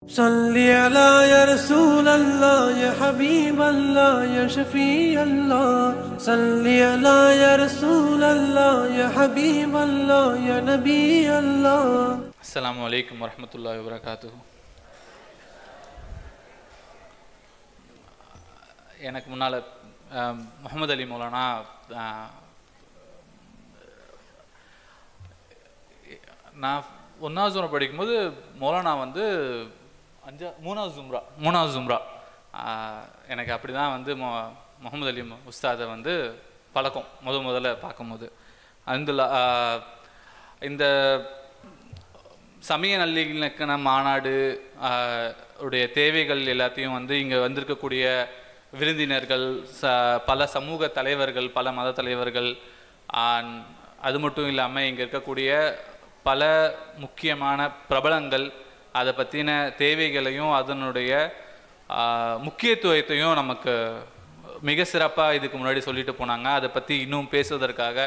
صل على يا رسول الله يا حبيب الله يا شفيع الله صل على يا رسول الله يا حبيب الله يا نبي الله. السلام عليكم ورحمة الله وبركاته. எனக்கு முன்னால் முகமது அலி மௌலானா நான் 1வது ஜும்ரா படிக்கும்போது மௌலானா வந்து மூணாவது ஜும்ரா எனக்கு அப்படி தான் வந்து முகமது அலி உஸ்தாதை வந்து பழக்கம் முதல்ல பார்க்கும்போது இந்த சமய நல்லிணக்க மாநாடு உடைய தேவைகள் எல்லாத்தையும் வந்து இங்கே வந்திருக்கக்கூடிய விருந்தினர்கள் பல சமூக தலைவர்கள் பல மத தலைவர்கள் அது மட்டும் இல்லாமல் இங்கே இருக்கக்கூடிய பல முக்கியமான பிரபலங்கள் அதை பற்றின தேவைகளையும் அதனுடைய முக்கியத்துவத்தையும் நமக்கு மிக சிறப்பாக இதுக்கு முன்னாடி சொல்லிட்டு போனாங்க. அதை பற்றி இன்னும் பேசுவதற்காக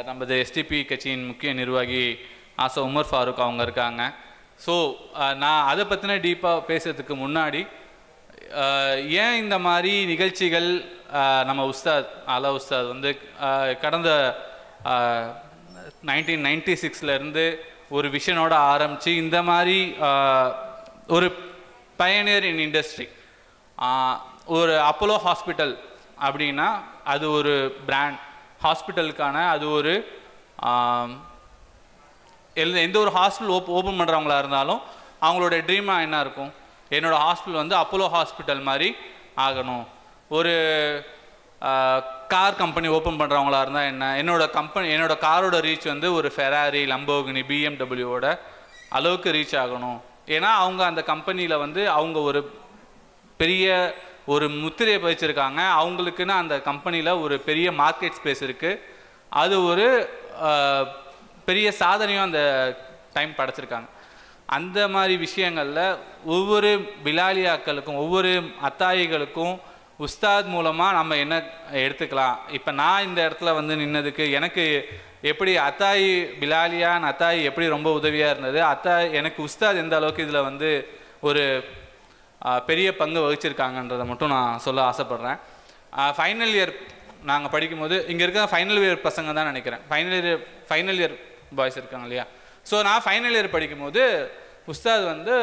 நமது எஸ்டிபி கட்சியின் முக்கிய நிர்வாகி ஆசா உமர் ஃபாரூக் அவங்க இருக்காங்க. ஸோ நான் அதை பற்றின டீப்பாக பேசுறதுக்கு முன்னாடி ஏன் இந்த மாதிரி நிகழ்ச்சிகள் நம்ம அலா உஸ்தாத் வந்து கடந்த 1996 ஒரு விஷனோட ஆரம்பித்து இந்த மாதிரி ஒரு பயனியர் இன் இண்டஸ்ட்ரி ஒரு அப்போலோ ஹாஸ்பிட்டல் அப்படின்னா அது ஒரு பிராண்ட் ஹாஸ்பிட்டலுக்கான அது ஒரு எந்த ஒரு ஹாஸ்பிட்டல் ஓப்பன் பண்ணுறவங்களா இருந்தாலும் அவங்களோட ட்ரீமாக என்ன இருக்கும், என்னோடய ஹாஸ்பிட்டல் வந்து அப்போலோ ஹாஸ்பிட்டல் மாதிரி ஆகணும். ஒரு கார் கம்பெனி ஓப்பன் பண்ணுறவங்களா இருந்தால் என்ன, என்னோட காரோட ரீச் வந்து ஒரு ஃபெராரி லம்போகினி பிஎம்டபிள்யூவோட அளவுக்கு ரீச் ஆகணும். ஏன்னா அவங்க அந்த கம்பெனியில் வந்து அவங்க ஒரு பெரிய ஒரு முத்திரையை பதிச்சிருக்காங்க. அவங்களுக்குன்னு அந்த கம்பெனியில் ஒரு பெரிய மார்க்கெட் ஸ்பேஸ் இருக்குது. அது ஒரு பெரிய சாதனையும் அந்த டைம் படைச்சிருக்காங்க. அந்த மாதிரி விஷயங்களில் ஒவ்வொரு பிலாலியாக்களுக்கும் ஒவ்வொரு அத்தாயிகளுக்கும் உஸ்தாத் மூலமாக நம்ம என்ன எடுத்துக்கலாம். இப்போ நான் இந்த இடத்துல வந்து நின்னதுக்கு எனக்கு எப்படி அத்தாயி பிலாலியான் அத்தாயி எப்படி ரொம்ப உதவியாக இருந்தது, எனக்கு உஸ்தாத் எந்த அளவுக்கு இதில் வந்து ஒரு பெரிய பங்கு வகிச்சிருக்காங்கன்றதை மட்டும் நான் சொல்ல ஆசைப்பட்றேன். ஃபைனல் இயர் நாங்கள் படிக்கும்போது இங்கே இருக்க ஃபைனல் இயர் பசங்க தான் நினைக்கிறேன், ஃபைனல் இயர் பாய்ஸ் இருக்காங்க இல்லையா. ஸோ நான் ஃபைனல் இயர் படிக்கும்போது உஸ்தாத் வந்து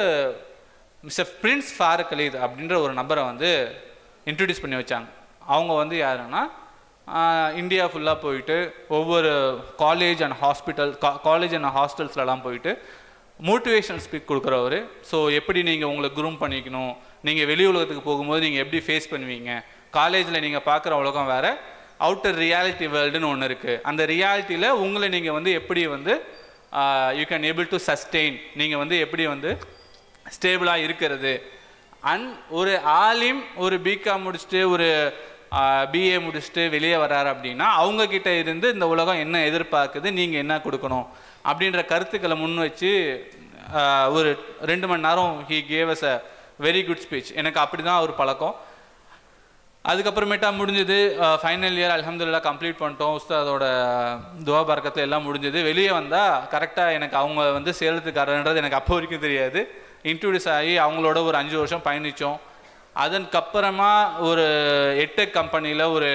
மிஸ்டர் பிரின்ஸ் ஃபாரூக் அலீத் அப்படின்ற ஒரு நபரை வந்து இன்ட்ரடியூஸ் பண்ணி வச்சாங்க. அவங்க வந்து யாருன்னா இந்தியா ஃபுல்லாக போயிட்டு ஒவ்வொரு காலேஜ் அண்ட் ஹாஸ்டல்ஸ்லாம் போயிட்டு மோட்டிவேஷனல் ஸ்பீக் கொடுக்குறவர். ஸோ எப்படி நீங்கள் உங்களை குரூம் பண்ணிக்கணும், நீங்கள் வெளி உலகத்துக்கு போகும்போது நீங்கள் எப்படி ஃபேஸ் பண்ணுவீங்க, காலேஜில் நீங்கள் பார்க்குற உலகம் வேறு, அவுட்டர் ரியாலிட்டி வேர்ல்டுன்னு ஒன்று இருக்குது, அந்த ரியாலிட்டியில் உங்களை நீங்கள் வந்து எப்படி வந்து you can able to sustain, நீங்கள் வந்து எப்படி வந்து ஸ்டேபிளாக இருக்கிறது. அண்ட் ஒரு ஆலிம் ஒரு பிகாம் முடிச்சுட்டு ஒரு பிஏ முடிச்சுட்டு வெளியே வர்றாரு அப்படின்னா அவங்கக்கிட்ட இருந்து இந்த உலகம் என்ன எதிர்பார்க்குது, நீங்கள் என்ன கொடுக்கணும் அப்படின்ற கருத்துக்களை முன் வச்சு ஒரு 2 மணி நேரம் he gave us a very good speech. எனக்கு அப்படி தான் ஒரு பழக்கம். அதுக்கப்புறமேட்டா முடிஞ்சது ஃபைனல் இயர் அல்ஹம்துலில்லாஹ் கம்ப்ளீட் பண்ணிட்டோம். உஸ்தாதோட துவா பரக்கத்தில் எல்லாம் முடிஞ்சது. வெளியே வந்தால் கரெக்டாக எனக்கு அவங்க வந்து சேலத்துக்காரன்றது எனக்கு அப்போ வரைக்கும் தெரியாது. இன்ட்ரடியூஸ் ஆகி அவங்களோட ஒரு 5 வருஷம் பயணித்தோம். அதற்கப்புறமா ஒரு எட்டெக் கம்பெனியில் ஒரு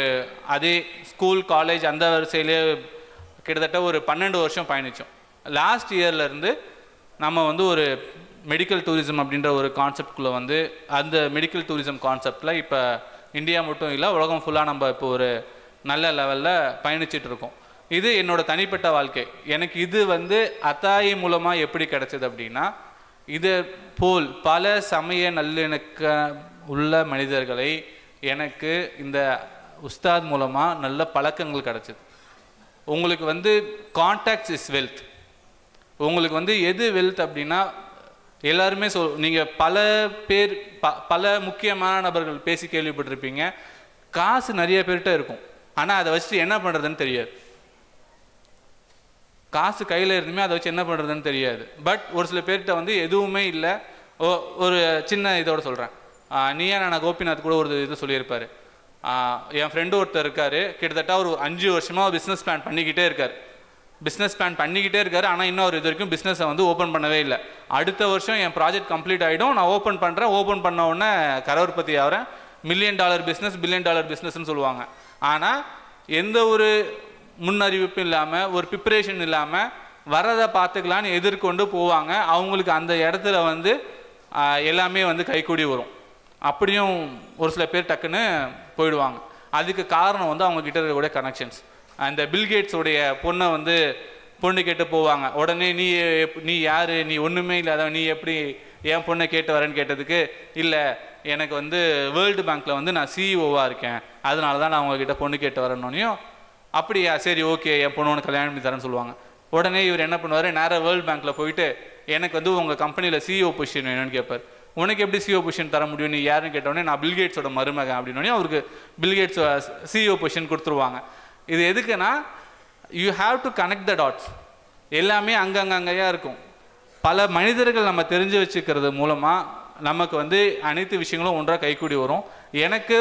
அதே ஸ்கூல் காலேஜ் அந்த வரிசையிலே கிட்டத்தட்ட ஒரு 12 வருஷம் பயணித்தோம். லாஸ்ட் இயர்லேருந்து நம்ம வந்து ஒரு மெடிக்கல் டூரிசம் அப்படின்ற ஒரு கான்செப்டுக்குள்ளே வந்து அந்த மெடிக்கல் டூரிசம் கான்செப்டில் இப்போ இந்தியா மட்டும் இல்லை உலகம் ஃபுல்லாக நம்ம இப்போ ஒரு நல்ல லெவலில் பயணிச்சுட்டு இருக்கோம். இது என்னோட தனிப்பட்ட வாழ்க்கை. எனக்கு இது வந்து அத்தாயி மூலமாக எப்படி கிடைச்சது அப்படின்னா, இது போல் பல சமய நல்லிணக்க உள்ள மனிதர்களை எனக்கு இந்த உஸ்தாத் மூலமாக நல்ல பழக்கங்கள் கிடச்சிது. உங்களுக்கு வந்து கான்டாக்ட்ஸ் இஸ் வெல்த். உங்களுக்கு வந்து எது வெல்த் அப்படின்னா எல்லாருமே நீங்கள் பல பேர் பல முக்கியமான நபர்கள் பேசி கேள்விப்பட்டிருப்பீங்க. காசு நிறைய பேர்கிட்ட இருக்கும், ஆனால் அதை வச்சுட்டு என்ன பண்ணுறதுன்னு தெரியாது. காசு கையில் இருந்துமே அதை வச்சு என்ன பண்ணுறதுன்னு தெரியாது. பட் ஒரு சில பேர்கிட்ட வந்து எதுவுமே இல்லை. ஒரு சின்ன இதோட சொல்கிறேன். நீயா நான் கோபிநாத் கூட ஒரு இது சொல்லியிருப்பார். என் ஃப்ரெண்டு ஒருத்தர் இருக்கார், கிட்டத்தட்ட ஒரு 5 வருஷமாக பிஸ்னஸ் பிளான் பண்ணிக்கிட்டே இருக்கார். பிஸ்னஸ் பிளான் பண்ணிக்கிட்டே இருக்காரு. ஆனால் இன்னும் அவர் இது வரைக்கும் பிஸ்னஸை வந்து ஓப்பன் பண்ணவே இல்லை. அடுத்த வருஷம் என் ப்ராஜெக்ட் கம்ப்ளீட் ஆகிடும், நான் ஓப்பன் பண்ணுறேன். ஓப்பன் பண்ண உடனே கரோர்பதி ஆகிறேன். $1 மில்லியன் பிஸ்னஸ், $1 பில்லியன் பிஸ்னஸ்ன்னு சொல்லுவாங்க. ஆனால் எந்த ஒரு முன்னறிவிப்பும் இல்லாமல், ஒரு ப்ரிப்பரேஷன் இல்லாமல் வரதை பார்த்துக்கலான்னு எதிர்கொண்டு போவாங்க. அவங்களுக்கு அந்த இடத்துல வந்து எல்லாமே வந்து கைக்கூடி வரும். அப்படியும் ஒரு சில பேர் டக்குன்னு போயிடுவாங்க. அதுக்கு காரணம் வந்து அவங்கக்கிட்ட இருக்கக்கூடிய கனெக்ஷன்ஸ். அந்த பில்கேட்ஸோடைய பொண்ணை வந்து பொண்ணு கேட்டு போவாங்க. உடனே நீ யார், நீ ஒன்றுமே இல்லாதவன், நீ எப்படி என் பொண்ணை கேட்டு வரேன்னு கேட்டதுக்கு, இல்லை எனக்கு வந்து வேர்ல்டு பேங்க்கில் வந்து நான் சிஇஓவாக இருக்கேன், அதனால தான் நான் உங்ககிட்ட பொண்ணு கேட்டு வரணுன்னையும், அப்படியா சரி ஓகே என் பொண்ணு உனக்கு கல்யாணம் பண்ணி தரேன்னு சொல்லுவாங்க. உடனே இவர் என்ன பண்ணுவார், நேராக வேர்ல்டு பேங்க்கில் போயிட்டு எனக்கு வந்து உங்கள் கம்பெனியில் சிஇஓ பொசிஷன் வேணும்னு கேட்பார். உனக்கு எப்படி சிஇஓ பொசிஷன் தர முடியும், நீ யாருன்னு கேட்டோடனே நான் பில்கேட்ஸோட மருமகன் அப்படின்னோடனே அவருக்கு பில்கேட்ஸ் சிஇஓ பொசிஷன் கொடுத்துருவாங்க. இது எதுக்குன்னா, you have to connect the dots. எல்லாமே அங்கங்கங்கையாக இருக்கும். பல மனிதர்கள் நம்ம தெரிஞ்சு வச்சுக்கிறது மூலமாக நமக்கு வந்து அனைத்து விஷயங்களும் ஒன்றாக கைக்கூடி வரும். எனக்கு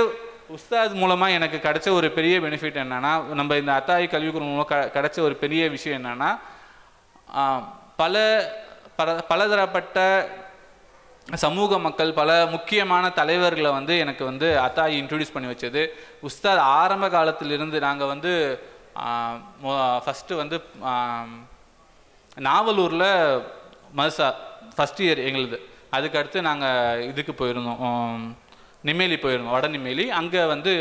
உஸ்தாத் மூலமாக எனக்கு கிடைச்ச ஒரு பெரிய பெனிஃபிட் என்னென்னா, நம்ம இந்த அத்தாயி கல்விக்குழு மூலமாக கிடைச்ச ஒரு பெரிய விஷயம் என்னென்னா, பலதரப்பட்ட சமூக மக்கள், பல முக்கியமான தலைவர்களை வந்து எனக்கு வந்து அத்தாயி இன்ட்ரடியூஸ் பண்ணி வச்சது. உஸ்தாத் ஆரம்ப காலத்திலிருந்து நாங்கள் வந்து ஃபஸ்ட்டு வந்து நாவலூரில் மதுசா ஃபஸ்ட் இயர் எங்களுது. அதுக்கடுத்து நாங்கள் இதுக்கு போயிருந்தோம், நிமேலி போயிருந்தோம், வட நிமேலி. அங்கே வந்து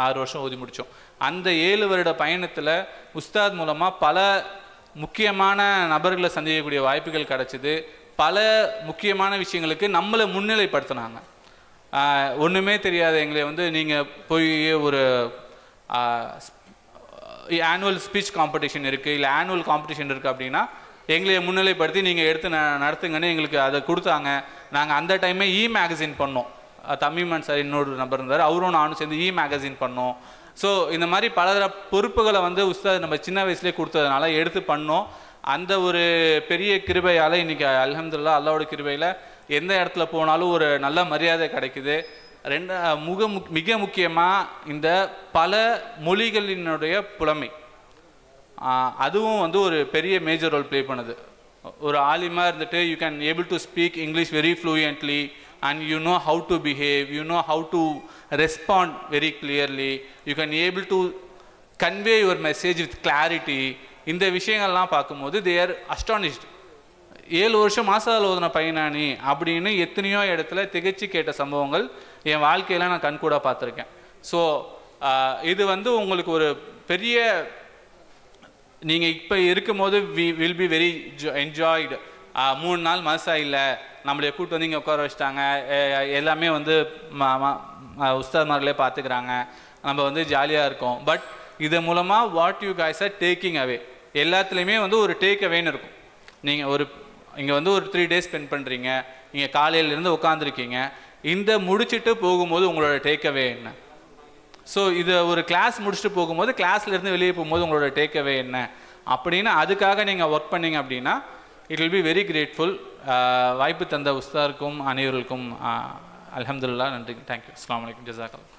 6 வருஷம் ஓதி முடித்தோம். அந்த 7 வருட பயணத்தில் உஸ்தாத் மூலமாக பல முக்கியமான நபர்களை சந்திக்கக்கூடிய வாய்ப்புகள் கிடச்சிது. பல முக்கியமான விஷயங்களுக்கு நம்மளை முன்னிலைப்படுத்தினாங்க. ஒன்றுமே தெரியாத எங்களை வந்து நீங்கள் போய் ஒரு ஆனுவல் ஸ்பீச் காம்படிஷன் இருக்குது, இல்லை ஆனுவல் காம்படிஷன் இருக்குது அப்படின்னா எங்களை முன்னிலைப்படுத்தி நீங்கள் எடுத்து நடத்துங்கன்னு எங்களுக்கு அதை கொடுத்தாங்க. நாங்கள் அந்த டைமே மேகசின் பண்ணோம். தமிழ்மன் சார் இன்னொரு நபர் இருந்தார், அவரும் நானும் சேர்ந்து மேகசின் பண்ணோம். ஸோ இந்த மாதிரி பல பொறுப்புகளை வந்து உஸ்தாத் நம்ம சின்ன வயசுலேயே கொடுத்ததுனால எடுத்து பண்ணோம். அந்த ஒரு பெரிய கிருபையால் இன்றைக்கி அல்ஹம்துலில்லாஹ் அல்லாஹ்வோட கிருபையில் எந்த இடத்துல போனாலும் ஒரு நல்ல மரியாதை கிடைக்குது. மிக முக்கியமாக இந்த பல மொழிகளினுடைய புலமை, அதுவும் வந்து ஒரு பெரிய மேஜர் ரோல் ப்ளே பண்ணுது. ஒரு ஆலிமாக இருந்துட்டு you can able to speak English very fluently and you know how to behave, you know how to respond very clearly, you can able to convey your message with clarity. இந்த விஷயங்கள்லாம் பார்க்கும்போது they are astonished. 7 வருஷம் மாசால் ஓதுன பையனானி அப்படின்னு எத்தனையோ இடத்துல திகச்சு கேட்ட சம்பவங்கள் என் வாழ்க்கையில் நான் கண்கூட பார்த்துருக்கேன். ஸோ இது வந்து உங்களுக்கு ஒரு பெரிய, நீங்கள் இப்போ இருக்கும்போது வில் பி வெரி என்ஜாய்டு. 3 நாள் மசா இல்லை, நம்மளை கூப்பிட்டு வந்து இங்கே உட்கார வச்சுட்டாங்க, எல்லாமே வந்து உஸ்தாத்மார்களே பார்த்துக்கிறாங்க, நம்ம வந்து ஜாலியாக இருக்கோம். பட் இது மூலமாக what you guys are taking away, எல்லாத்துலேயுமே வந்து ஒரு டேக் அவேன்னு இருக்கும். நீங்கள் இங்கே வந்து ஒரு 3 days ஸ்பெண்ட் பண்ணுறீங்க, நீங்கள் காலையிலேருந்து உட்காந்துருக்கீங்க, இந்த முடிச்சுட்டு போகும்போது உங்களோட டேக் அவே என்ன? ஸோ இதை ஒரு கிளாஸ் முடிச்சுட்டு போகும்போது, கிளாஸ்லேருந்து வெளியே போகும்போது உங்களோட டேக் அவே என்ன அப்படின்னு அதுக்காக நீங்கள் ஒர்க் பண்ணிங்க அப்படின்னா it will be very grateful. வாய்ப்பு தந்த உஸ்தாருக்கும் அனைவருக்கும் அல்ஹம்துலில்லாஹ் நன்றி. தேங்க்யூ. அஸ்ஸலாமு அலைக்கும். ஜஸாக்கல்லாஹ்.